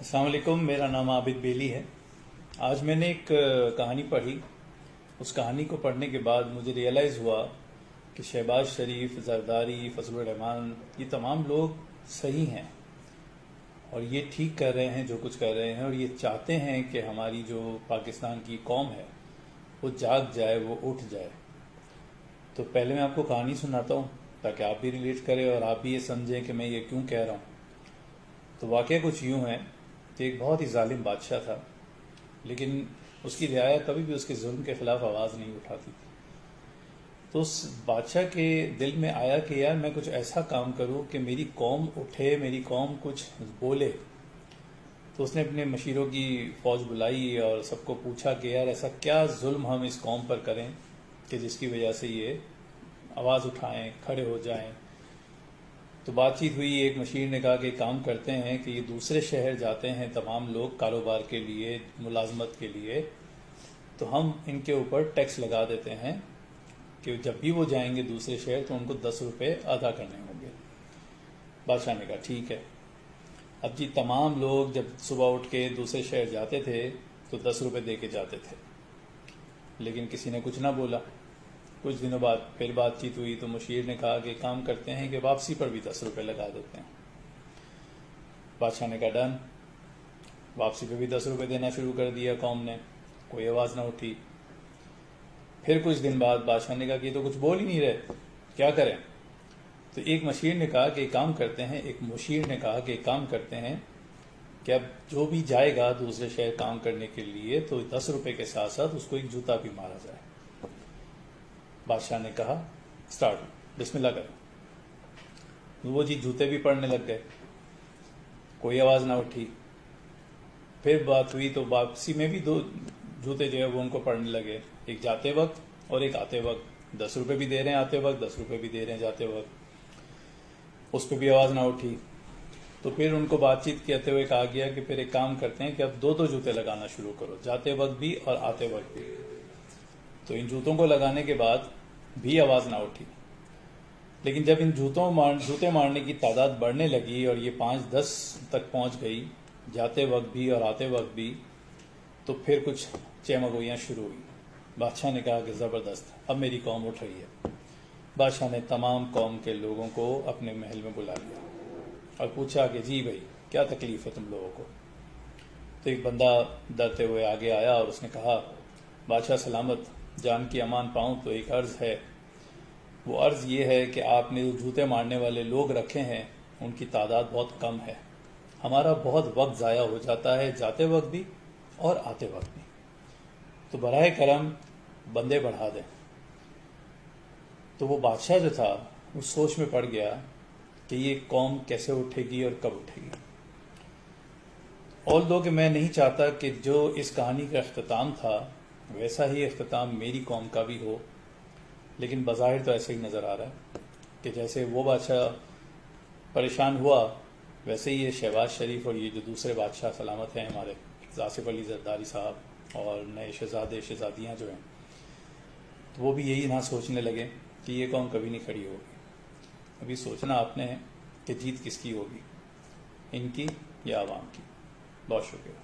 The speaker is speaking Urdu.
السلام علیکم، میرا نام عابد بیلی ہے۔ آج میں نے ایک کہانی پڑھی۔ اس کہانی کو پڑھنے کے بعد مجھے ریئلائز ہوا کہ شہباز شریف، زرداری، فضل الرحمان، یہ تمام لوگ صحیح ہیں اور یہ ٹھیک کر رہے ہیں جو کچھ کر رہے ہیں، اور یہ چاہتے ہیں کہ ہماری جو پاکستان کی قوم ہے وہ جاگ جائے، وہ اٹھ جائے۔ تو پہلے میں آپ کو کہانی سناتا ہوں تاکہ آپ بھی ریلیٹ کریں اور آپ بھی یہ سمجھیں کہ میں یہ کیوں کہہ رہا ہوں۔ تو واقعہ کچھ یوں ہے کہ ایک بہت ہی ظالم بادشاہ تھا، لیکن اس کی رعایا کبھی بھی اس کے ظلم کے خلاف آواز نہیں اٹھاتی تھی۔ تو اس بادشاہ کے دل میں آیا کہ یار میں کچھ ایسا کام کروں کہ میری قوم اٹھے، میری قوم کچھ بولے۔ تو اس نے اپنے مشیروں کی فوج بلائی اور سب کو پوچھا کہ یار ایسا کیا ظلم ہم اس قوم پر کریں کہ جس کی وجہ سے یہ آواز اٹھائیں، کھڑے ہو جائیں۔ تو بات چیت ہوئی، ایک مشیر نے کہا کہ ایک کام کرتے ہیں کہ یہ دوسرے شہر جاتے ہیں تمام لوگ کاروبار کے لیے، ملازمت کے لیے، تو ہم ان کے اوپر ٹیکس لگا دیتے ہیں کہ جب بھی وہ جائیں گے دوسرے شہر تو ان کو 10 روپے ادا کرنے ہوں گے۔ بادشاہ نے کہا ٹھیک ہے۔ اب جی تمام لوگ جب صبح اٹھ کے دوسرے شہر جاتے تھے تو 10 روپے دے کے جاتے تھے، لیکن کسی نے کچھ نہ بولا۔ کچھ دنوں بعد پھر بات چیت ہوئی تو مشیر نے کہا کہ کام کرتے ہیں کہ واپسی پر بھی 10 روپے لگا دیتے ہیں۔ بادشاہ نے کہا ڈن۔ واپسی پہ بھی 10 روپے دینا شروع کر دیا قوم نے، کوئی آواز نہ اٹھی۔ پھر کچھ دن بعد بادشاہ نے کہا کہ یہ تو کچھ بول ہی نہیں رہے، کیا کریں؟ تو ایک مشیر نے کہا کہ ایک کام کرتے ہیں، ایک مشیر نے کہا کہ ایک کام کرتے ہیں کہ اب جو بھی جائے گا دوسرے شہر کام کرنے کے لیے تو 10 روپے کے ساتھ ساتھ اس کو ایک جوتا بھی مارا جائے۔ بادشاہ نے کہا سٹارٹ، بسم اللہ کرو۔ وہ جی جوتے بھی پڑنے لگ گئے، کوئی آواز نہ اٹھی۔ پھر بات ہوئی تو واپسی میں بھی 2 جوتے جو ہے وہ ان کو پڑنے لگے، ایک جاتے وقت اور ایک آتے وقت۔ 10 روپے بھی دے رہے ہیں آتے وقت، 10 روپے بھی دے رہے ہیں جاتے وقت، اس پہ بھی آواز نہ اٹھی۔ تو پھر ان کو بات چیت کرتے ہوئے کہا گیا کہ پھر ایک کام کرتے ہیں کہ اب 2 جوتے لگانا شروع کرو، جاتے وقت بھی اور آتے وقت بھی۔ تو ان جوتوں کو لگانے کے بعد بھی آواز نہ اٹھی، لیکن جب ان جوتے مارنے کی تعداد بڑھنے لگی اور یہ 5-10 تک پہنچ گئی، جاتے وقت بھی اور آتے وقت بھی، تو پھر کچھ چیمگوئیاں شروع ہوئی۔ بادشاہ نے کہا کہ زبردست، اب میری قوم اٹھ رہی ہے۔ بادشاہ نے تمام قوم کے لوگوں کو اپنے محل میں بلا لیا اور پوچھا کہ جی بھائی کیا تکلیف ہے تم لوگوں کو؟ تو ایک بندہ ڈرتے ہوئے آگے آیا اور اس نے کہا بادشاہ سلامت، جان کی امان پاؤں تو ایک عرض ہے۔ وہ عرض یہ ہے کہ آپ نے جو جوتے مارنے والے لوگ رکھے ہیں ان کی تعداد بہت کم ہے، ہمارا بہت وقت ضائع ہو جاتا ہے جاتے وقت بھی اور آتے وقت بھی، تو براہ کرم بندے بڑھا دیں۔ تو وہ بادشاہ جو تھا وہ سوچ میں پڑ گیا کہ یہ قوم کیسے اٹھے گی اور کب اٹھے گی۔ اور دو کہ میں نہیں چاہتا کہ جو اس کہانی کا اختتام تھا ویسا ہی اختتام میری قوم کا بھی ہو، لیکن بظاہر تو ایسے ہی نظر آ رہا ہے کہ جیسے وہ بادشاہ پریشان ہوا ویسے ہی یہ شہباز شریف اور یہ جو دوسرے بادشاہ سلامت ہیں ہمارے آصف علی زرداری صاحب اور نئے شہزادے شہزادیاں جو ہیں، تو وہ بھی یہی نہ سوچنے لگے کہ یہ قوم کبھی نہیں کھڑی ہوگی۔ ابھی سوچنا آپ نے ہے کہ جیت کس کی ہوگی، ان کی یا عوام کی۔ بہت شکریہ۔